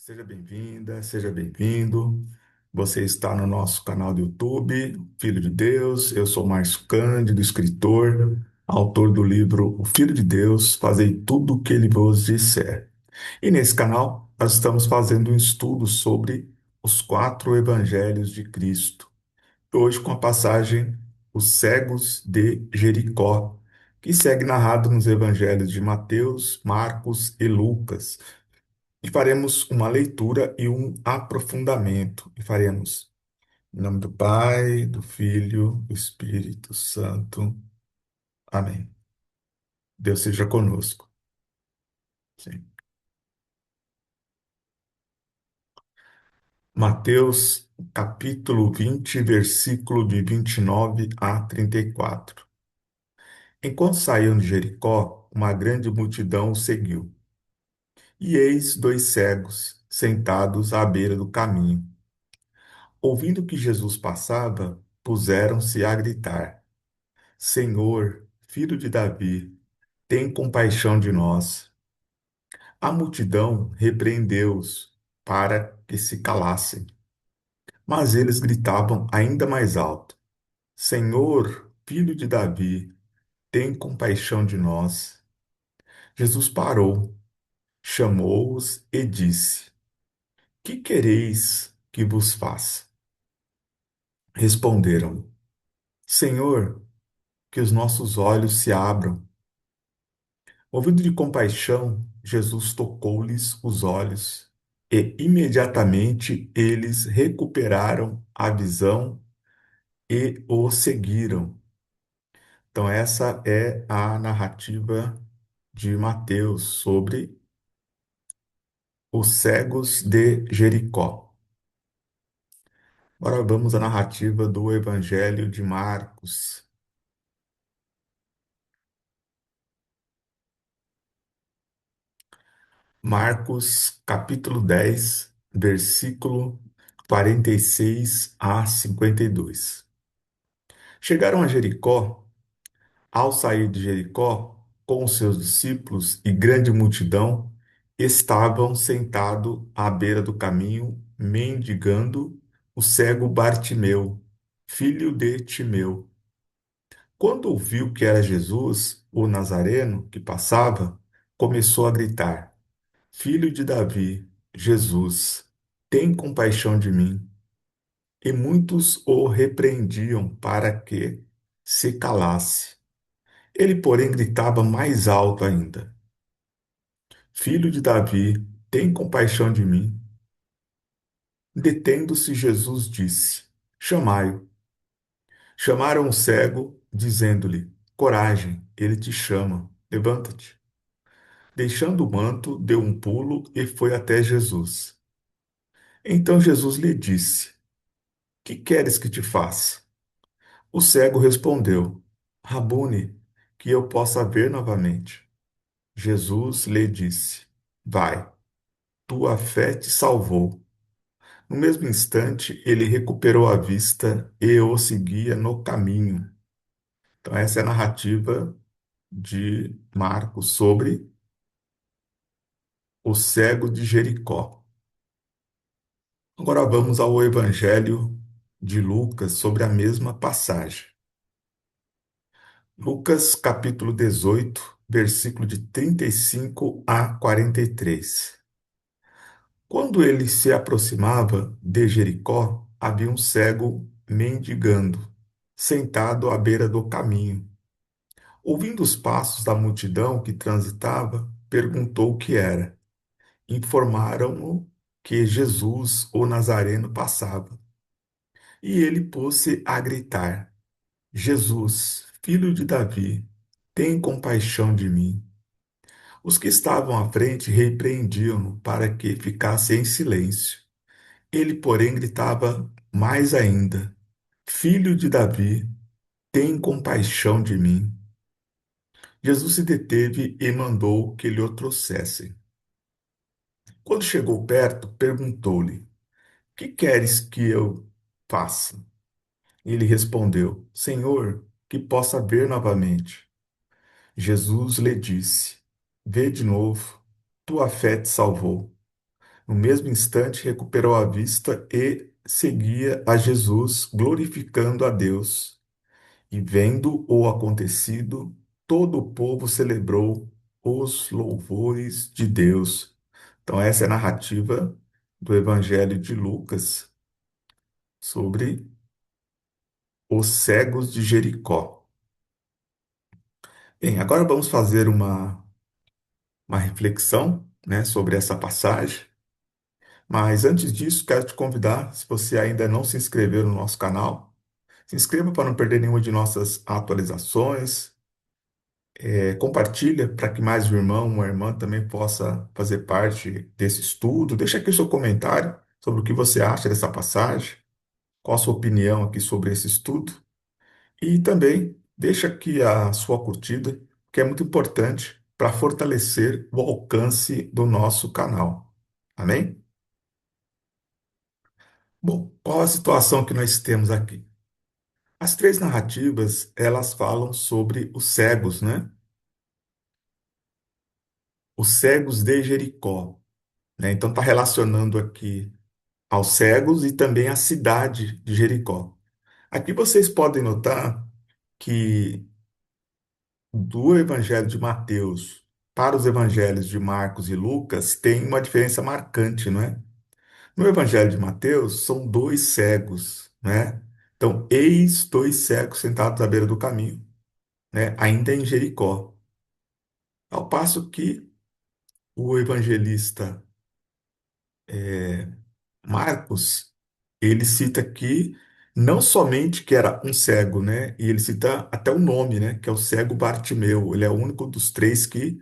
Seja bem-vinda, seja bem-vindo. Você está no nosso canal do YouTube, Filho de Deus. Eu sou Márcio Cândido, escritor, autor do livro O Filho de Deus, Fazei tudo o que ele vos disser. E nesse canal, nós estamos fazendo um estudo sobre os quatro evangelhos de Cristo. Hoje, com a passagem Os Cegos de Jericó, que segue narrado nos evangelhos de Mateus, Marcos e Lucas. E faremos uma leitura e um aprofundamento. E faremos em nome do Pai, do Filho, do Espírito Santo. Amém. Deus seja conosco. Sim. Mateus, capítulo 20, versículo de 29 a 34. Enquanto saíam de Jericó, uma grande multidão o seguiu. E eis dois cegos sentados à beira do caminho. Ouvindo que Jesus passava, puseram-se a gritar: Senhor, filho de Davi, tem compaixão de nós. A multidão repreendeu-os para que se calassem. Mas eles gritavam ainda mais alto: Senhor, filho de Davi, tem compaixão de nós. Jesus parou, chamou-os e disse: Que quereis que vos faça? Responderam: Senhor, que os nossos olhos se abram. Movido de compaixão, Jesus tocou-lhes os olhos e imediatamente eles recuperaram a visão e o seguiram. Então, essa é a narrativa de Mateus sobre os cegos de Jericó. Agora vamos à narrativa do Evangelho de Marcos. Marcos, capítulo 10, versículo 46 a 52. Chegaram a Jericó. Ao sair de Jericó, com os seus discípulos e grande multidão, estavam sentados à beira do caminho, mendigando o cego Bartimeu, filho de Timeu. Quando ouviu que era Jesus, o Nazareno, que passava, começou a gritar: Filho de Davi, Jesus, tem compaixão de mim. E muitos o repreendiam para que se calasse. Ele, porém, gritava mais alto ainda: Filho de Davi, tem compaixão de mim. Detendo-se, Jesus disse: Chamai-o. Chamaram o cego, dizendo-lhe: Coragem, ele te chama, levanta-te. Deixando o manto, deu um pulo e foi até Jesus. Então Jesus lhe disse: Que queres que te faça? O cego respondeu: Rabone, que eu possa ver novamente. Jesus lhe disse: Vai, tua fé te salvou. No mesmo instante, ele recuperou a vista e o seguia no caminho. Então, essa é a narrativa de Marcos sobre o cego de Jericó. Agora vamos ao Evangelho de Lucas sobre a mesma passagem. Lucas, capítulo 18, versículo de 35 a 43. Quando ele se aproximava de Jericó, havia um cego mendigando, sentado à beira do caminho. Ouvindo os passos da multidão que transitava, perguntou o que era. Informaram-no que Jesus, o Nazareno, passava. E ele pôs-se a gritar: Jesus, filho de Davi, tem compaixão de mim. Os que estavam à frente repreendiam-no para que ficasse em silêncio. Ele, porém, gritava mais ainda: Filho de Davi, tem compaixão de mim. Jesus se deteve e mandou que lhe o trouxessem. Quando chegou perto, perguntou-lhe: Que queres que eu faça? Ele respondeu: Senhor, que possa ver novamente. Jesus lhe disse: Vê de novo, tua fé te salvou. No mesmo instante, recuperou a vista e seguia a Jesus, glorificando a Deus. E vendo o acontecido, todo o povo celebrou os louvores de Deus. Então, essa é a narrativa do Evangelho de Lucas sobre os cegos de Jericó. Bem, agora vamos fazer uma reflexão, né, sobre essa passagem. Mas antes disso, quero te convidar, se você ainda não se inscreveu no nosso canal, se inscreva para não perder nenhuma de nossas atualizações. Compartilha para que mais um irmão, uma irmã também possa fazer parte desse estudo. Deixa aqui o seu comentário sobre o que você acha dessa passagem, qual a sua opinião aqui sobre esse estudo. E também deixa aqui a sua curtida, que é muito importante para fortalecer o alcance do nosso canal. Amém? Bom, qual a situação que nós temos aqui? As três narrativas, elas falam sobre os cegos, né? Os cegos de Jericó, né? Então está relacionando aqui aos cegos e também à cidade de Jericó. Aqui vocês podem notar que do Evangelho de Mateus para os evangelhos de Marcos e Lucas tem uma diferença marcante, não é? No Evangelho de Mateus são dois cegos, né? Então, eis dois cegos sentados à beira do caminho, né? Ainda em Jericó. Ao passo que o evangelista Marcos, ele cita aqui não somente que era um cego, né? E ele cita até o nome, né? Que é o cego Bartimeu. Ele é o único dos três que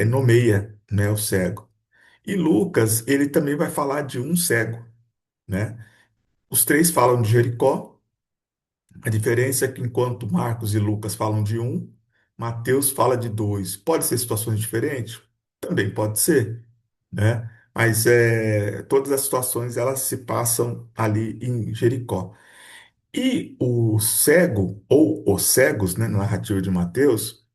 nomeia, né, o cego. E Lucas, ele também vai falar de um cego, né? Os três falam de Jericó. A diferença é que enquanto Marcos e Lucas falam de um, Mateus fala de dois. Pode ser situações diferentes? Também pode ser, né? Mas todas as situações elas se passam ali em Jericó. E o cego, ou os cegos, né, na narrativa de Mateus,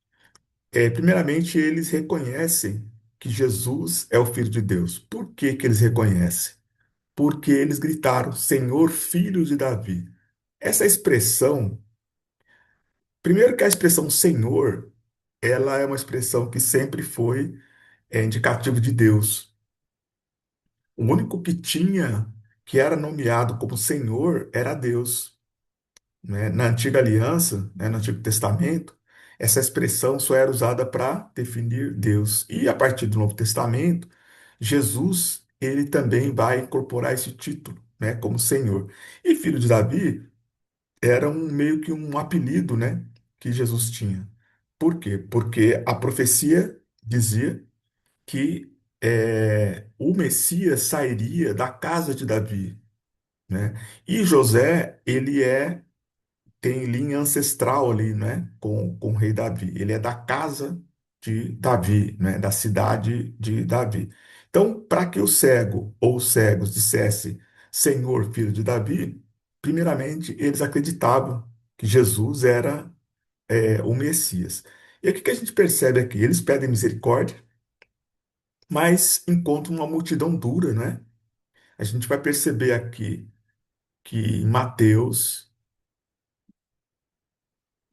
primeiramente eles reconhecem que Jesus é o Filho de Deus. Por que que eles reconhecem? Porque eles gritaram, Senhor, Filho de Davi. Essa expressão, primeiro que a expressão Senhor, ela é uma expressão que sempre foi indicativo de Deus. O único que tinha, que era nomeado como Senhor, era Deus, né? Na Antiga Aliança, né, no Antigo Testamento, essa expressão só era usada para definir Deus. E a partir do Novo Testamento, Jesus, ele também vai incorporar esse título, né, como Senhor. E filho de Davi era meio que um apelido, né, que Jesus tinha. Por quê? Porque a profecia dizia que o Messias sairia da casa de Davi, né? E José, ele tem linha ancestral ali, né, com o rei Davi. Ele é da casa de Davi, né, da cidade de Davi. Então, para que o cego ou os cegos dissesse Senhor, filho de Davi, primeiramente eles acreditavam que Jesus era o Messias. E o que que a gente percebe aqui? Eles pedem misericórdia, mas encontram uma multidão dura, né? A gente vai perceber aqui que em Mateus,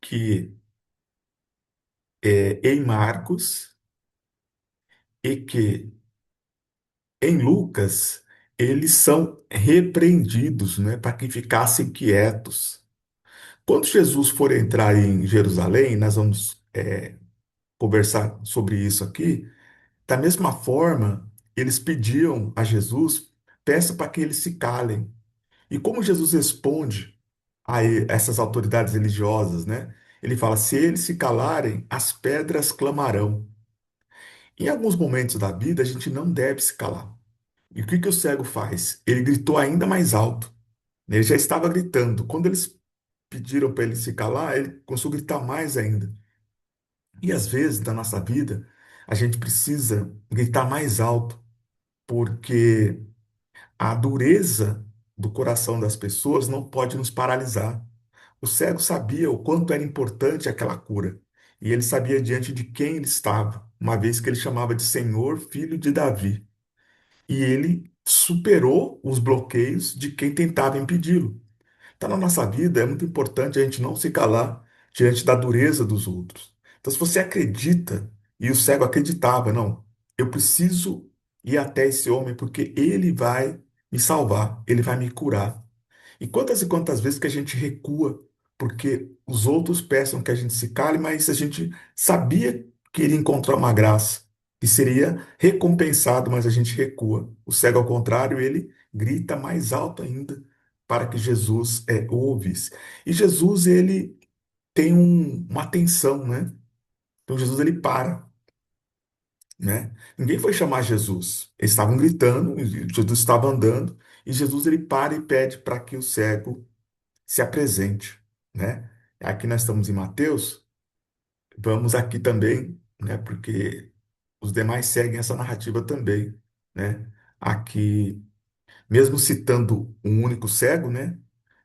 que em Marcos e que em Lucas eles são repreendidos, né, para que ficassem quietos. Quando Jesus for entrar em Jerusalém, nós vamos conversar sobre isso aqui. Da mesma forma, eles pediam a Jesus, peça para que eles se calem. E como Jesus responde essas autoridades religiosas, né? Ele fala: se eles se calarem, as pedras clamarão. Em alguns momentos da vida, a gente não deve se calar. E o que que o cego faz? Ele gritou ainda mais alto. Ele já estava gritando. Quando eles pediram para ele se calar, ele começou a gritar mais ainda. E às vezes, na nossa vida, a gente precisa gritar mais alto, porque a dureza do coração das pessoas não pode nos paralisar. O cego sabia o quanto era importante aquela cura. E ele sabia diante de quem ele estava, uma vez que ele chamava de Senhor, filho de Davi. e ele superou os bloqueios de quem tentava impedi-lo. Então, na nossa vida é muito importante a gente não se calar diante da dureza dos outros. Então, se você acredita, e o cego acreditava, não, eu preciso ir até esse homem porque ele vai me salvar, ele vai me curar. E quantas vezes que a gente recua porque os outros peçam que a gente se cale, mas a gente sabia que iria encontrar uma graça e seria recompensado, mas a gente recua. O cego, ao contrário, ele grita mais alto ainda para que Jesus o ouvisse. E Jesus, ele tem uma atenção, né? Então Jesus, ele para, né? Ninguém foi chamar Jesus. Eles estavam gritando, e Jesus estava andando, e Jesus, ele para e pede para que o cego se apresente, né? Aqui nós estamos em Mateus, vamos aqui também, né? Porque os demais seguem essa narrativa também, né? Aqui, mesmo citando um único cego, né?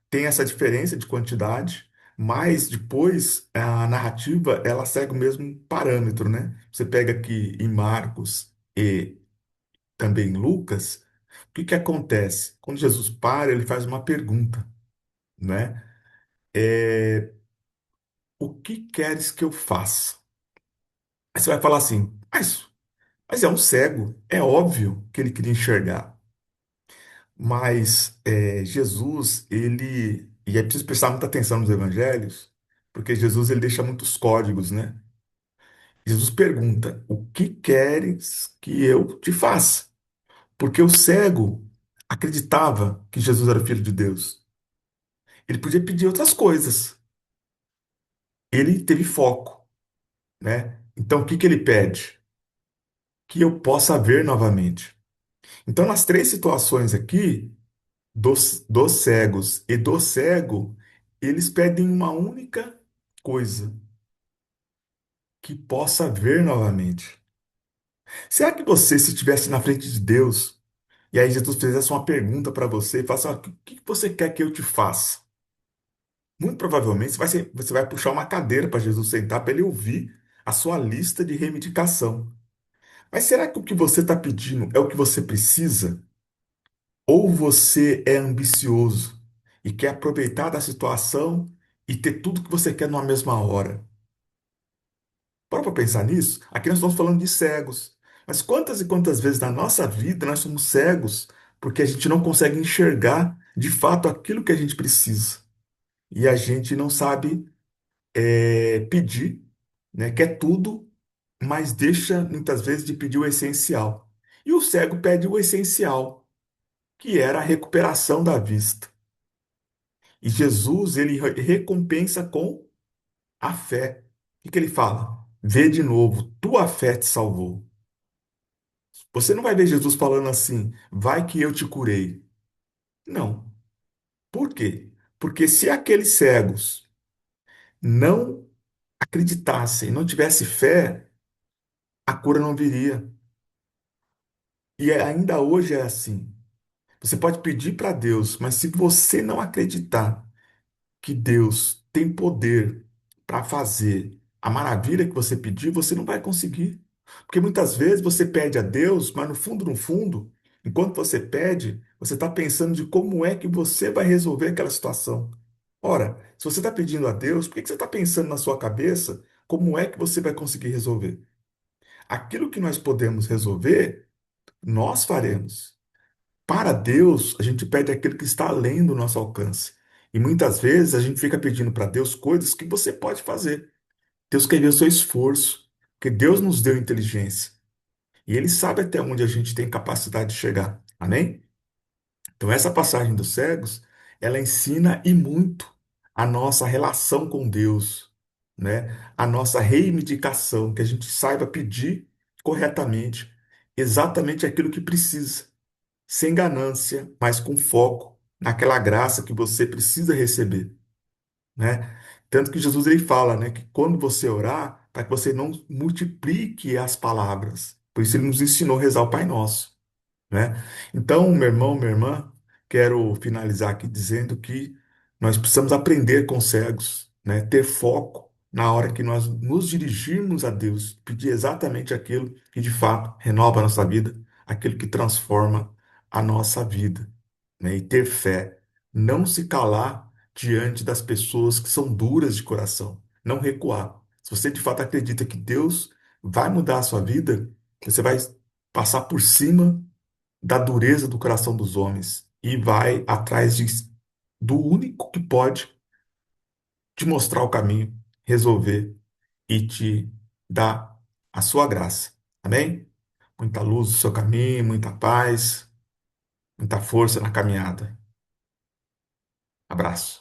Tem essa diferença de quantidade, mas depois a narrativa ela segue o mesmo parâmetro, né? Você pega aqui em Marcos e também em Lucas, o que que acontece? Quando Jesus para, ele faz uma pergunta, né? É, o que queres que eu faça? Aí você vai falar assim, mas é um cego, é óbvio que ele queria enxergar. Mas Jesus, e é preciso prestar muita atenção nos evangelhos, porque Jesus ele deixa muitos códigos, né? Jesus pergunta, o que queres que eu te faça? Porque o cego acreditava que Jesus era o Filho de Deus. Ele podia pedir outras coisas. Ele teve foco, né? Então, o que que ele pede? Que eu possa ver novamente. Então, nas três situações aqui, dos cegos e do cego, eles pedem uma única coisa: que possa ver novamente. Será que você, se estivesse na frente de Deus, e aí Jesus fizesse uma pergunta para você, e falasse: "Ó, o que você quer que eu te faça?" Muito provavelmente você vai puxar uma cadeira para Jesus sentar para ele ouvir a sua lista de reivindicação. Mas será que o que você está pedindo é o que você precisa? Ou você é ambicioso e quer aproveitar da situação e ter tudo que você quer numa mesma hora? Para pensar nisso? Aqui nós estamos falando de cegos. Mas quantas e quantas vezes na nossa vida nós somos cegos porque a gente não consegue enxergar de fato aquilo que a gente precisa. E a gente não sabe pedir, né? Quer tudo, mas deixa muitas vezes de pedir o essencial. E o cego pede o essencial, que era a recuperação da vista. E Jesus, ele recompensa com a fé. O que que ele fala? Vê de novo, tua fé te salvou. Você não vai ver Jesus falando assim, vai que eu te curei. Não. Por quê? Porque se aqueles cegos não acreditassem, não tivessem fé, a cura não viria. E ainda hoje é assim. Você pode pedir para Deus, mas se você não acreditar que Deus tem poder para fazer a maravilha que você pediu, você não vai conseguir. Porque muitas vezes você pede a Deus, mas no fundo, no fundo, enquanto você pede, você está pensando de como é que você vai resolver aquela situação. Ora, se você está pedindo a Deus, por que que você está pensando na sua cabeça como é que você vai conseguir resolver? Aquilo que nós podemos resolver, nós faremos. Para Deus, a gente pede aquilo que está além do nosso alcance. E muitas vezes a gente fica pedindo para Deus coisas que você pode fazer. Deus quer ver o seu esforço, porque Deus nos deu inteligência. E Ele sabe até onde a gente tem capacidade de chegar. Amém? Então, essa passagem dos cegos, ela ensina e muito a nossa relação com Deus, né? A nossa reivindicação, que a gente saiba pedir corretamente exatamente aquilo que precisa sem ganância, mas com foco naquela graça que você precisa receber, né? Tanto que Jesus ele fala, né, que quando você orar, para que você não multiplique as palavras. Por isso ele nos ensinou a rezar o Pai Nosso, né? Então, meu irmão, minha irmã, quero finalizar aqui dizendo que nós precisamos aprender com os cegos, né? Ter foco na hora que nós nos dirigirmos a Deus, pedir exatamente aquilo que de fato renova a nossa vida, aquilo que transforma a nossa vida, né? E ter fé, não se calar diante das pessoas que são duras de coração, não recuar. Se você de fato acredita que Deus vai mudar a sua vida, você vai passar por cima da dureza do coração dos homens e vai atrás do único que pode te mostrar o caminho, resolver e te dar a sua graça. Amém? Muita luz no seu caminho, muita paz, muita força na caminhada. Abraço.